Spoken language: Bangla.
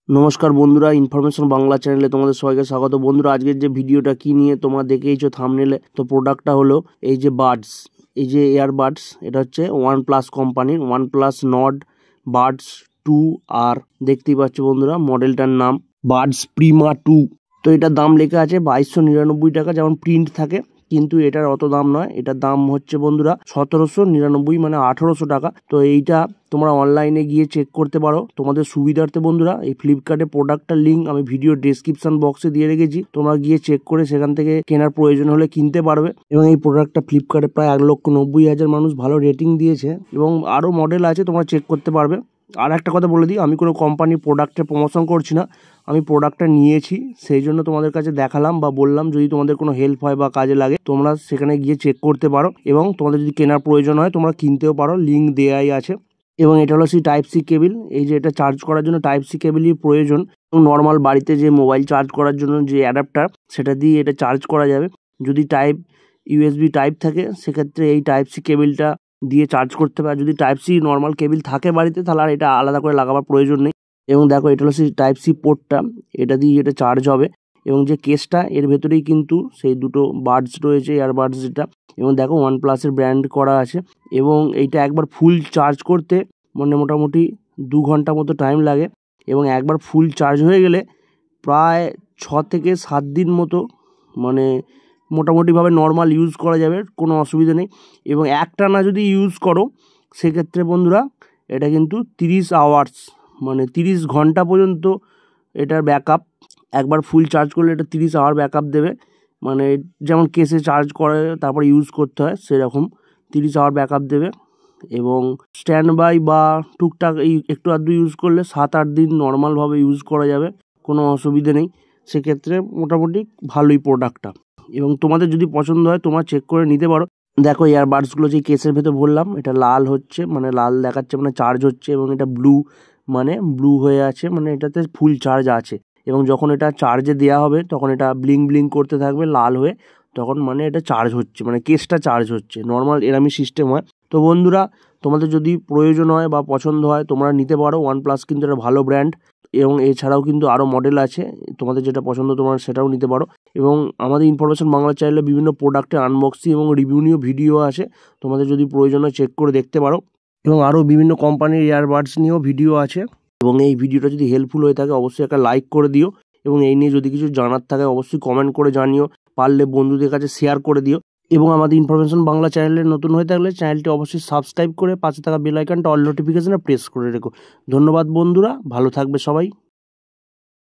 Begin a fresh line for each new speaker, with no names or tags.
নমস্কার বন্ধুরা, ইনফরমেশন বাংলা চ্যানেলে তোমাদের সবাইকে স্বাগত। বন্ধুরা, আজকের যে ভিডিওটা কি নিয়ে তোমরা দেখেইছো থাম্বনেলে, তো প্রোডাক্টটা হলো এই যে বাডস, এই যে ইয়ারবাডস। এটা হচ্ছে OnePlus কোম্পানির OnePlus Nord Buds 2 আর দেখতেই পাচ্ছ বন্ধুরা, মডেলটার নাম বাডস প্রিমা 2। তো এটার দাম লেখা আছে 2299 টাকা, যেমন প্রিন্ট থাকে, কিন্তু এটার অত দাম নয়। এটার দাম হচ্ছে বন্ধুরা 1799, মানে 1800 টাকা। তো এইটা তোমরা অনলাইনে গিয়ে চেক করতে পারো তোমাদের সুবিধার্থে। বন্ধুরা, এই ফ্লিপকার্টে প্রোডাক্টটার লিঙ্ক আমি ভিডিও ডেসক্রিপশন বক্সে দিয়ে রেখেছি, তোমরা গিয়ে চেক করে সেখান থেকে কেনার প্রয়োজন হলে কিনতে পারবে। এবং এই প্রোডাক্টটা ফ্লিপকার্টে প্রায় 1,90,000 মানুষ ভালো রেটিং দিয়েছে, এবং আরও মডেল আছে, তোমরা চেক করতে পারবে। আর একটা কথা বলে দিই, আমি কোনো কোম্পানির প্রোডাক্টের প্রমোশন করছি না, আমি প্রোডাক্টটা নিয়েছি সেই জন্য তোমাদের কাছে দেখালাম বা বললাম। যদি তোমাদের কোনো হেল্প হয় বা কাজে লাগে, তোমরা সেখানে গিয়ে চেক করতে পারো, এবং তোমাদের যদি কেনার প্রয়োজন হয় তোমরা কিনতেও পারো, লিঙ্ক দেওয়াই আছে। এবং এটা হলো সেই টাইপ সি কেবিল, এই যে এটা চার্জ করার জন্য টাইপ সি কেবিলই প্রয়োজন। নর্মাল বাড়িতে যে মোবাইল চার্জ করার জন্য যে অ্যাডাপ্টার, সেটা দিয়ে এটা চার্জ করা যাবে। যদি ইউএসবি টাইপ থাকে, সেক্ষেত্রে এই টাইপ সি কেবিলটা দিয়ে চার্জ করতে পারে। যদি টাইপ সি নর্মাল কেবিল থাকে বাড়িতে, তাহলে আর এটা আলাদা করে লাগাবার প্রয়োজন নেই। এবং দেখো, এটা হলো সেই টাইপ সি পোর্টটা, এটা দিয়ে এটা চার্জ হবে। এবং যে কেসটা, এর ভেতরেই কিন্তু সেই দুটো বাডস রয়েছে, ইয়ারবাডস যেটা। এবং দেখো, OnePlus-এর ব্র্যান্ড করা আছে। এবং এইটা একবার ফুল চার্জ করতে মানে মোটামুটি 2 ঘন্টা মতো টাইম লাগে। এবং একবার ফুল চার্জ হয়ে গেলে প্রায় 6 থেকে 7 দিন মতো মানে মোটামুটিভাবে নর্মাল ইউজ করা যাবে, কোনো অসুবিধা নেই। এবং একটানা যদি ইউজ করো, সেক্ষেত্রে বন্ধুরা এটা কিন্তু 30 আওয়ার্স মানে 30 ঘন্টা পর্যন্ত এটার ব্যাকআপ। একবার ফুল চার্জ করলে এটা 30 আওয়ার ব্যাকআপ দেবে, মানে যেমন কেসে চার্জ করে তারপর ইউজ করতে হয়, সেরকম 30 আওয়ার ব্যাকআপ দেবে। এবং স্ট্যান্ড বাই বা টুকটাক এই একটু আধটু ইউজ করলে 7-8 দিন নর্মালভাবে ইউজ করা যাবে, কোনো অসুবিধে নেই। সেক্ষেত্রে মোটামুটি ভালোই প্রোডাক্টটা। এবং তোমাদের যদি পছন্দ হয় তোমরা চেক করে নিতে পারো। দেখো, ইয়ারবাডসগুলো যে কেসের ভেতর বললাম, এটা লাল হচ্ছে, মানে লাল দেখাচ্ছে, মানে চার্জ হচ্ছে। এবং এটা ব্লু হয়ে আছে, মানে এটাতে ফুল চার্জ আছে। এবং যখন এটা চার্জে দেওয়া হবে, তখন এটা ব্লিং ব্লিং করতে থাকবে লাল হয়ে, তখন মানে এটা চার্জ হচ্ছে, মানে কেসটা চার্জ হচ্ছে। নর্মাল এরমই সিস্টেম হয়। তো বন্ধুরা, তোমাদের যদি প্রয়োজন হয় বা পছন্দ হয়, তোমরা নিতে পারো। OnePlus কিন্তু একটা ভালো ব্র্যান্ড, এবং এছাড়াও কিন্তু আরও মডেল আছে, তোমাদের যেটা পছন্দ তোমরা সেটাও নিতে পারো। এবং আমাদের ইনফরমেশন বাংলা চ্যানেলে বিভিন্ন প্রোডাক্টের আনবক্সিং এবং রিভিউ নিয়েও ভিডিও আছে, তোমাদের যদি প্রয়োজন হয় চেক করে দেখতে পারো। এবং আরও বিভিন্ন কোম্পানির ইয়ারবাডস নিয়েও ভিডিও আছে। এবং এই ভিডিওটা যদি হেল্পফুল হয়ে থাকে, অবশ্যই একটা লাইক করে দিও। এবং এই নিয়ে যদি কিছু জানার থাকে, অবশ্যই কমেন্ট করে জানিও। পারলে বন্ধুদের কাছে শেয়ার করে দিও। এবং আমাদের ইনফরমেশন বাংলা চ্যানেলে নতুন হয়ে থাকলে চ্যানেলটি অবশ্যই সাবস্ক্রাইব করে পাশে থাকা বেল আইকনটা অল নোটিফিকেশনে প্রেস করে রেখো। ধন্যবাদ বন্ধুরা, ভালো থাকবে সবাই।